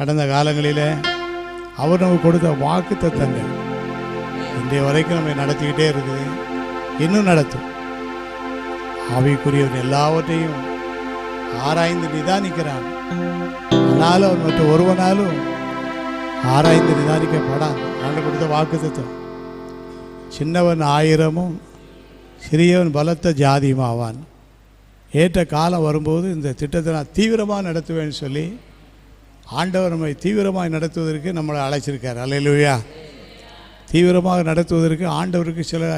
கடந்த காலங்களில் அவர் நமக்கு கொடுத்த வாக்கு தத்தங்கள் இன்றைய வரைக்கும் நம்மை நடத்திக்கிட்டே இருக்குது, இன்னும் நடத்தும். ஆவிக்குரியவன் எல்லாவற்றையும் ஆராய்ந்து நிதானிக்கிறான். ஆனாலும் அவன் மற்ற ஒருவனாலும் ஆராய்ந்து நிதானிக்கப்படான். ஆண்டு கொடுத்த வாக்கு தத்தம், சின்னவன் 1000 சிறியவன் பலத்த ஜாதியும் ஆவான். ஏற்ற காலம் வரும்போது இந்த திட்டத்தை நான் தீவிரமாக நடத்துவேன்னு சொல்லி ஆண்டவர் நம்மை தீவிரமாக நடத்துவதற்கு நம்மளை அழைச்சிருக்கார். அல்லேலூயா. தீவிரமாக நடத்துவதற்கு ஆண்டவருக்கு சில